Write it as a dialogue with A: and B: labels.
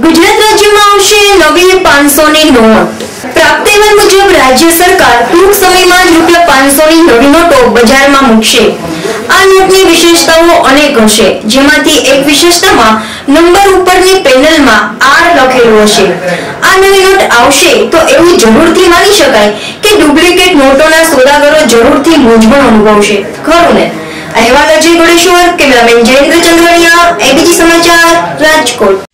A: ગુજરાત રાજ્યમાં આવશે નવી 500 ની નોટ। પ્રાપ્ત અહેવાલ મુજબ રાજ્ય સરકાર ટૂંક સમયમાં જ ₹500 ની નવી નોટો બજારમાં મૂકશે। આ નોટની વિશેષતાઓ અનેક હશે, જેમાંથી એક વિશેષતામાં નંબર ઉપરની પેનલમાં R લખેલું હશે। આ નવી નોટ આવશે તો એવું જરૂરથી માની શકાય કે ડુપ્લિકેટ નોટોના સોદાગરો જરૂરથી મૂંઝવણ અનુભવશે, ખરું ને? અહેવાલ અજય ગોળેશ્વર, કેમેરામેન જયેન્દ્ર ચંદ્રણિયા, એબીજી સમાચાર, રાજકોટ।